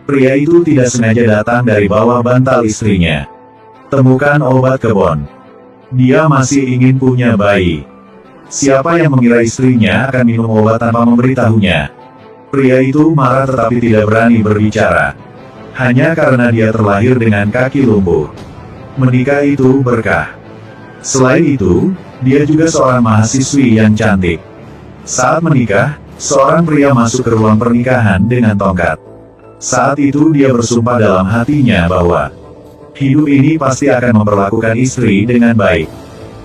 Pria itu tidak sengaja datang dari bawah bantal istrinya. Temukan obat kebon. Dia masih ingin punya bayi. Siapa yang mengira istrinya akan minum obat tanpa memberitahunya? Pria itu marah tetapi tidak berani berbicara. Hanya karena dia terlahir dengan kaki lumpuh. Menikah itu berkah. Selain itu, dia juga seorang mahasiswi yang cantik. Saat menikah, seorang pria masuk ke ruang pernikahan dengan tongkat. Saat itu dia bersumpah dalam hatinya bahwa hidup ini pasti akan memperlakukan istri dengan baik.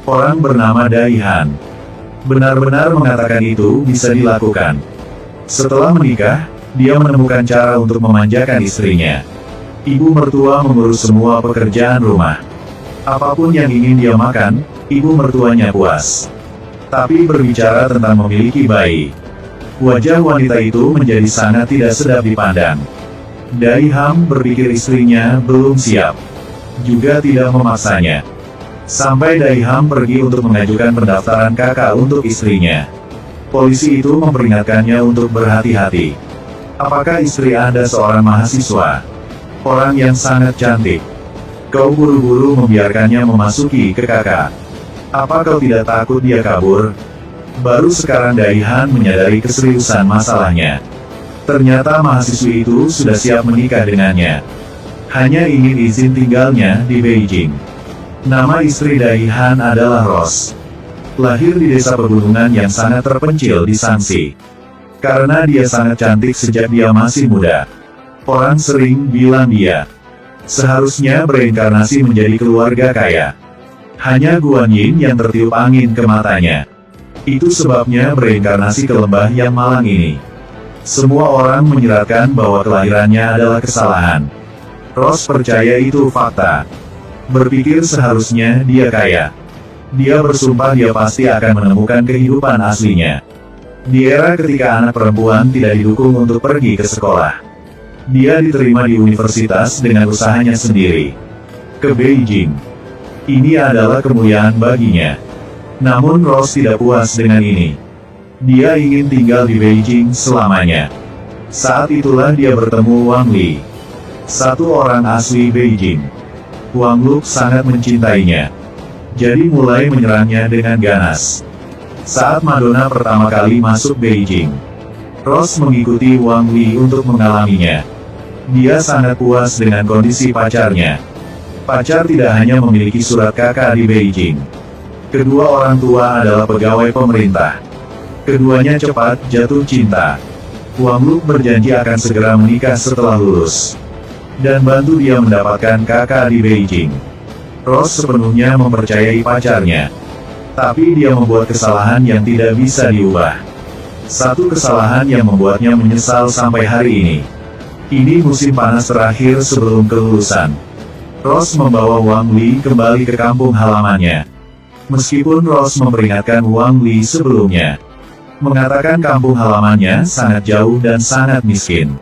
Orang bernama Daihan benar-benar mengatakan itu bisa dilakukan. Setelah menikah, dia menemukan cara untuk memanjakan istrinya. Ibu mertua mengurus semua pekerjaan rumah. Apapun yang ingin dia makan, ibu mertuanya puas. Tapi berbicara tentang memiliki bayi, wajah wanita itu menjadi sangat tidak sedap dipandang. Daiham berpikir istrinya belum siap, juga tidak memaksanya. Sampai Daiham pergi untuk mengajukan pendaftaran kakak untuk istrinya. Polisi itu memperingatkannya untuk berhati-hati. Apakah istri Anda seorang mahasiswa? Orang yang sangat cantik. Kau buru-buru membiarkannya memasuki ke kakak. Apa kau tidak takut dia kabur? Baru sekarang Daihan menyadari keseriusan masalahnya. Ternyata mahasiswi itu sudah siap menikah dengannya. Hanya ingin izin tinggalnya di Beijing. Nama istri Daihan adalah Rose. Lahir di desa pegunungan yang sangat terpencil di Shanxi. Karena dia sangat cantik sejak dia masih muda. Orang sering bilang dia seharusnya bereinkarnasi menjadi keluarga kaya. Hanya Guan Yin yang tertiup angin ke matanya. Itu sebabnya bereinkarnasi ke lembah yang malang ini. Semua orang menyiratkan bahwa kelahirannya adalah kesalahan. Rose percaya itu fakta. Berpikir seharusnya dia kaya. Dia bersumpah dia pasti akan menemukan kehidupan aslinya. Di era ketika anak perempuan tidak didukung untuk pergi ke sekolah, dia diterima di universitas dengan usahanya sendiri. Ke Beijing. Ini adalah kemuliaan baginya. Namun Rose tidak puas dengan ini. Dia ingin tinggal di Beijing selamanya. Saat itulah dia bertemu Wang Li, satu orang asli Beijing. Wang Lu sangat mencintainya. Jadi mulai menyerangnya dengan ganas. Saat Madonna pertama kali masuk Beijing, Rose mengikuti Wang Li untuk mengalaminya. Dia sangat puas dengan kondisi pacarnya. Pacar tidak hanya memiliki surat kakak di Beijing. Kedua orang tua adalah pegawai pemerintah. Keduanya cepat jatuh cinta. Wang Lu berjanji akan segera menikah setelah lulus, dan bantu dia mendapatkan kakak di Beijing. Rose sepenuhnya mempercayai pacarnya. Tapi dia membuat kesalahan yang tidak bisa diubah. Satu kesalahan yang membuatnya menyesal sampai hari ini. Ini musim panas terakhir sebelum kelulusan. Rose membawa Wang Li kembali ke kampung halamannya. Meskipun Rose memperingatkan Wang Li sebelumnya, mengatakan kampung halamannya sangat jauh dan sangat miskin.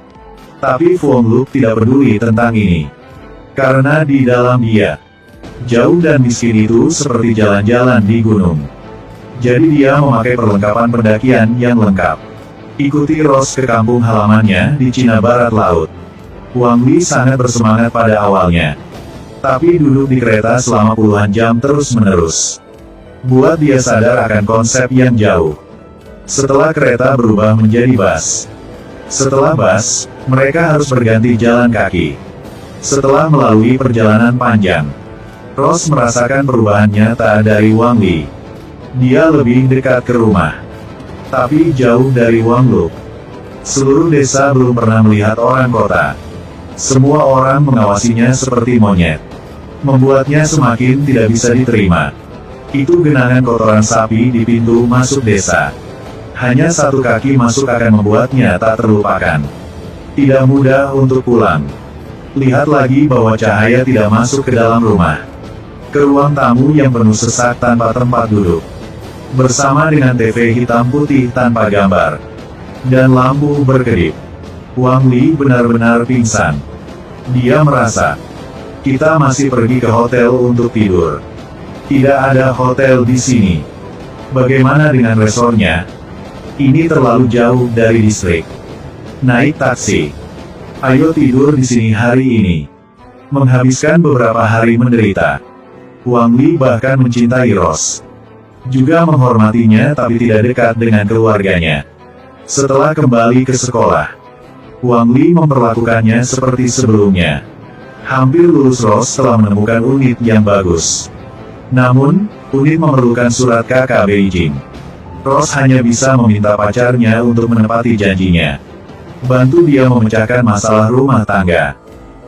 Tapi Wang Lu tidak peduli tentang ini. Karena di dalam dia, jauh dan miskin itu seperti jalan-jalan di gunung. Jadi dia memakai perlengkapan pendakian yang lengkap. Ikuti Rose ke kampung halamannya di Cina Barat Laut. Wang Li sangat bersemangat pada awalnya. Tapi duduk di kereta selama puluhan jam terus-menerus buat dia sadar akan konsep yang jauh. Setelah kereta berubah menjadi bus. Setelah bus, mereka harus berganti jalan kaki. Setelah melalui perjalanan panjang, Rose merasakan perubahan nyata dari Wang Li. Dia lebih dekat ke rumah, tapi jauh dari Wang Lu. Seluruh desa belum pernah melihat orang kota. Semua orang mengawasinya seperti monyet. Membuatnya semakin tidak bisa diterima. Itu genangan kotoran sapi di pintu masuk desa. Hanya satu kaki masuk akan membuatnya tak terlupakan. Tidak mudah untuk pulang. Lihat lagi bahwa cahaya tidak masuk ke dalam rumah. Ke ruang tamu yang penuh sesak tanpa tempat duduk. Bersama dengan TV hitam putih tanpa gambar. Dan lampu berkedip. Wang Li benar-benar pingsan. Dia merasa, kita masih pergi ke hotel untuk tidur. Tidak ada hotel di sini. Bagaimana dengan resortnya? Ini terlalu jauh dari distrik. Naik taksi. Ayo tidur di sini hari ini. Menghabiskan beberapa hari menderita. Wang Li bahkan mencintai Rose. Juga menghormatinya tapi tidak dekat dengan keluarganya. Setelah kembali ke sekolah, Wang Li memperlakukannya seperti sebelumnya. Hampir lulus, Rose telah menemukan unit yang bagus. Namun, unit memerlukan surat kakak Beijing. Rose hanya bisa meminta pacarnya untuk menepati janjinya. Bantu dia memecahkan masalah rumah tangga.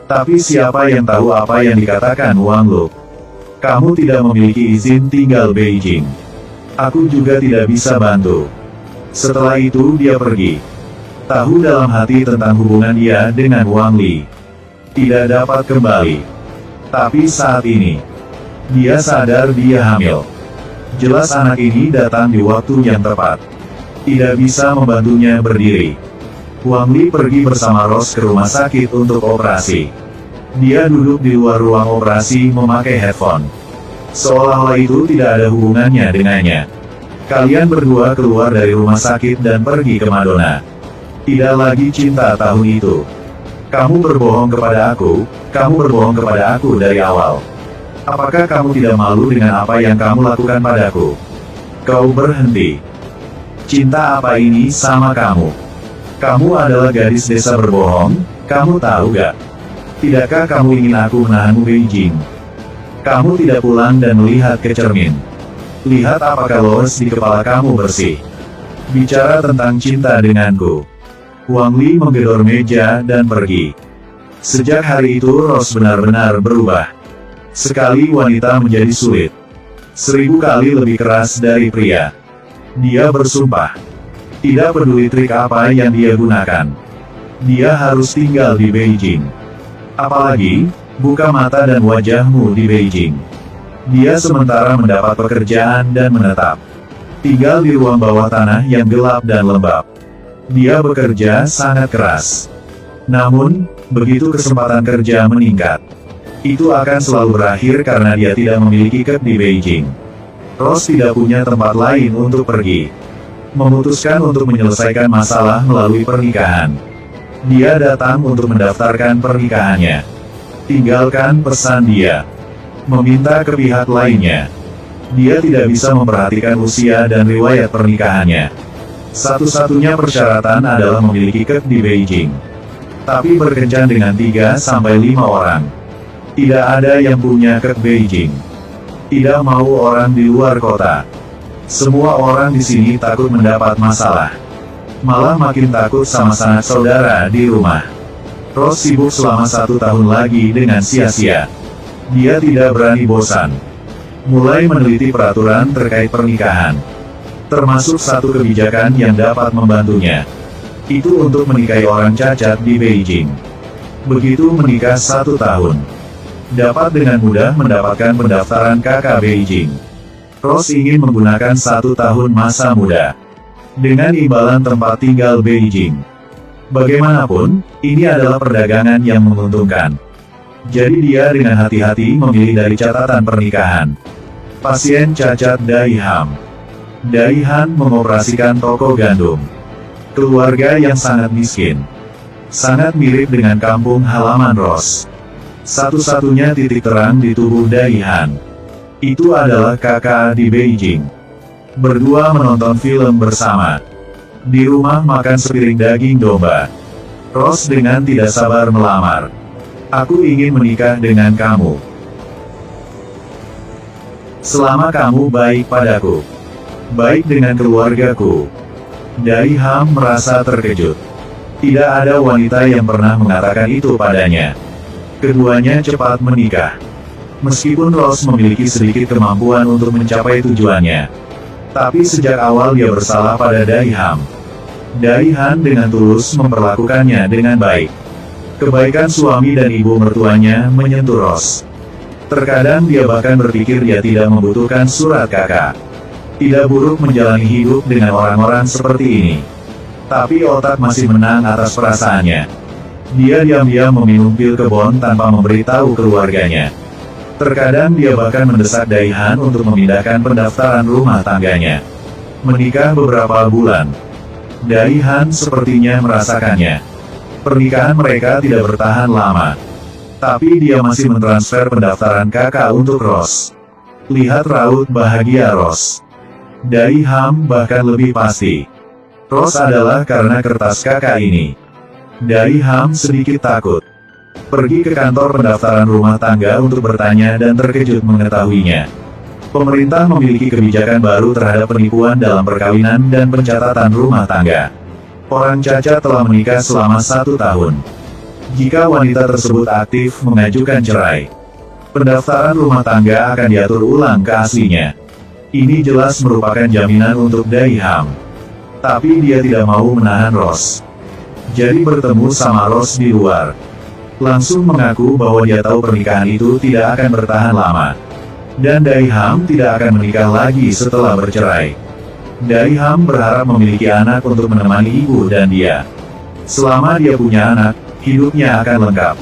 Tapi siapa yang tahu apa yang dikatakan Wang Lu? Kamu tidak memiliki izin tinggal Beijing. Aku juga tidak bisa bantu. Setelah itu dia pergi. Tahu dalam hati tentang hubungan dia dengan Wang Li. Tidak dapat kembali. Tapi saat ini, dia sadar dia hamil. Jelas anak ini datang di waktu yang tepat. Tidak bisa membantunya berdiri. Wang Li pergi bersama Rose ke rumah sakit untuk operasi. Dia duduk di luar ruang operasi memakai headphone. Seolah-olah itu tidak ada hubungannya dengannya. Kalian berdua keluar dari rumah sakit dan pergi ke Madonna. Tidak lagi cinta tahun itu. Kamu berbohong kepada aku, kamu berbohong kepada aku dari awal. Apakah kamu tidak malu dengan apa yang kamu lakukan padaku? Kau berhenti. Cinta apa ini sama kamu? Kamu adalah gadis desa berbohong, kamu tahu gak? Tidakkah kamu ingin aku menahanmu Beijing? Kamu tidak pulang dan melihat ke cermin. Lihat apakah los di kepala kamu bersih. Bicara tentang cinta denganku. Wang Li menggedor meja dan pergi. Sejak hari itu Rose benar-benar berubah. Sekali wanita menjadi sulit. 1000 kali lebih keras dari pria. Dia bersumpah. Tidak peduli trik apa yang dia gunakan. Dia harus tinggal di Beijing. Apalagi, buka mata dan wajahmu di Beijing. Dia sementara mendapat pekerjaan dan menetap. Tinggal di ruang bawah tanah yang gelap dan lembab. Dia bekerja sangat keras. Namun, begitu kesempatan kerja meningkat, itu akan selalu berakhir karena dia tidak memiliki kek di Beijing. Rose tidak punya tempat lain untuk pergi. Memutuskan untuk menyelesaikan masalah melalui pernikahan. Dia datang untuk mendaftarkan pernikahannya. Tinggalkan pesan dia. Meminta ke pihak lainnya. Dia tidak bisa memperhatikan usia dan riwayat pernikahannya. Satu-satunya persyaratan adalah memiliki kek di Beijing. Tapi berkencan dengan 3-5 orang. Tidak ada yang punya kek Beijing. Tidak mau orang di luar kota. Semua orang di sini takut mendapat masalah. Malah makin takut sama sanak saudara di rumah. Rose sibuk selama 1 tahun lagi dengan sia-sia. Dia tidak berani bosan. Mulai meneliti peraturan terkait pernikahan. Termasuk satu kebijakan yang dapat membantunya. Itu untuk menikahi orang cacat di Beijing. Begitu menikah 1 tahun, dapat dengan mudah mendapatkan pendaftaran kakak Beijing. Rose ingin menggunakan 1 tahun masa muda dengan imbalan tempat tinggal Beijing. Bagaimanapun, ini adalah perdagangan yang menguntungkan. Jadi dia dengan hati-hati memilih dari catatan pernikahan. Pasien cacat Dai Ham. Dai Han mengoperasikan toko gandum. Keluarga yang sangat miskin. Sangat mirip dengan kampung halaman Rose. Satu-satunya titik terang di tubuh Dai Han. Itu adalah kakak di Beijing. Berdua menonton film bersama. Di rumah makan sepiring daging domba. Rose dengan tidak sabar melamar. Aku ingin menikah dengan kamu. Selama kamu baik padaku. Baik dengan keluargaku. Dai Ham merasa terkejut. Tidak ada wanita yang pernah mengatakan itu padanya. Keduanya cepat menikah. Meskipun Rose memiliki sedikit kemampuan untuk mencapai tujuannya. Tapi sejak awal dia bersalah pada Dai Ham. Dai Han dengan tulus memperlakukannya dengan baik. Kebaikan suami dan ibu mertuanya menyentuh Rose. Terkadang dia bahkan berpikir dia tidak membutuhkan surat kakak. Tidak buruk menjalani hidup dengan orang-orang seperti ini. Tapi otak masih menang atas perasaannya. Dia diam-diam meminum pil kebon tanpa memberitahu keluarganya. Terkadang dia bahkan mendesak Dai Han untuk memindahkan pendaftaran rumah tangganya. Menikah beberapa bulan. Dai Han sepertinya merasakannya. Pernikahan mereka tidak bertahan lama. Tapi dia masih mentransfer pendaftaran kakak untuk Ross. Lihat raut bahagia Ross. Dari Ham bahkan lebih pasti. Ross adalah karena kertas kakak ini. Dari Ham sedikit takut. Pergi ke kantor pendaftaran rumah tangga untuk bertanya dan terkejut mengetahuinya. Pemerintah memiliki kebijakan baru terhadap penipuan dalam perkawinan dan pencatatan rumah tangga. Orang cacat telah menikah selama 1 tahun. Jika wanita tersebut aktif mengajukan cerai, pendaftaran rumah tangga akan diatur ulang ke aslinya. Ini jelas merupakan jaminan untuk Dari Ham. Tapi dia tidak mau menahan Ross. Jadi bertemu sama Ross di luar. Langsung mengaku bahwa dia tahu pernikahan itu tidak akan bertahan lama. Dan Dari Ham tidak akan menikah lagi setelah bercerai. Dari Ham berharap memiliki anak untuk menemani ibu dan dia. Selama dia punya anak, hidupnya akan lengkap.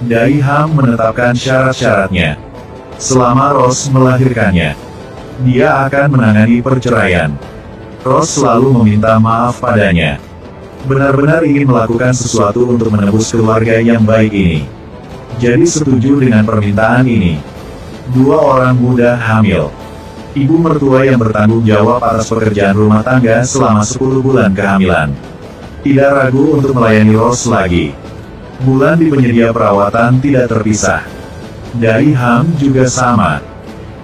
Dari Ham menetapkan syarat-syaratnya. Selama Ross melahirkannya, dia akan menangani perceraian. Ross selalu meminta maaf padanya. Benar-benar ingin melakukan sesuatu untuk menebus keluarga yang baik ini. Jadi setuju dengan permintaan ini. 2 orang muda hamil. Ibu mertua yang bertanggung jawab atas pekerjaan rumah tangga selama 10 bulan kehamilan. Tidak ragu untuk melayani Ross lagi. Bulan di penyedia perawatan tidak terpisah. Dari Ham juga sama.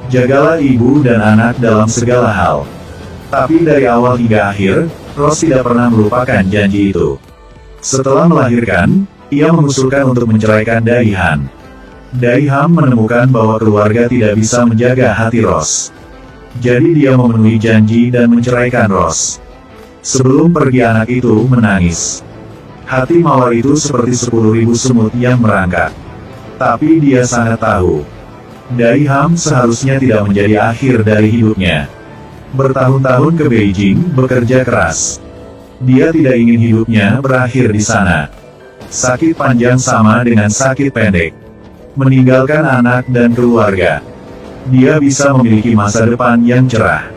Jagalah ibu dan anak dalam segala hal. Tapi dari awal hingga akhir, Ross tidak pernah melupakan janji itu. Setelah melahirkan, ia mengusulkan untuk menceraikan Dari Han. Dari Ham menemukan bahwa keluarga tidak bisa menjaga hati Ross. Jadi dia memenuhi janji dan menceraikan Ross. Sebelum pergi anak itu menangis. Hati mawar itu seperti 10.000 semut yang merangkak. Tapi dia sangat tahu. Dari Ham seharusnya tidak menjadi akhir dari hidupnya. Bertahun-tahun ke Beijing, bekerja keras. Dia tidak ingin hidupnya berakhir di sana. Sakit panjang sama dengan sakit pendek. Meninggalkan anak dan keluarga. Dia bisa memiliki masa depan yang cerah.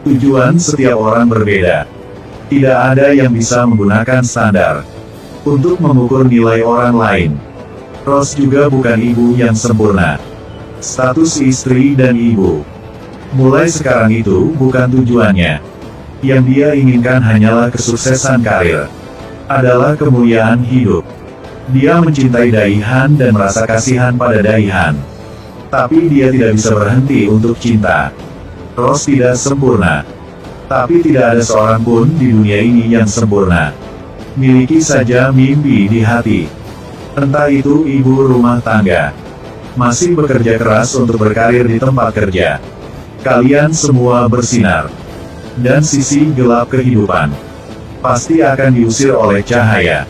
Tujuan setiap orang berbeda. Tidak ada yang bisa menggunakan standar untuk mengukur nilai orang lain. Ross juga bukan ibu yang sempurna. Status istri dan ibu. Mulai sekarang itu bukan tujuannya. Yang dia inginkan hanyalah kesuksesan karir. Adalah kemuliaan hidup. Dia mencintai Dari Han dan merasa kasihan pada Dari Han. Tapi dia tidak bisa berhenti untuk cinta. Ross tidak sempurna. Tapi tidak ada seorang pun di dunia ini yang sempurna. Miliki saja mimpi di hati. Entah itu ibu rumah tangga. Masih bekerja keras untuk berkarir di tempat kerja. Kalian semua bersinar. Dan sisi gelap kehidupan pasti akan diusir oleh cahaya.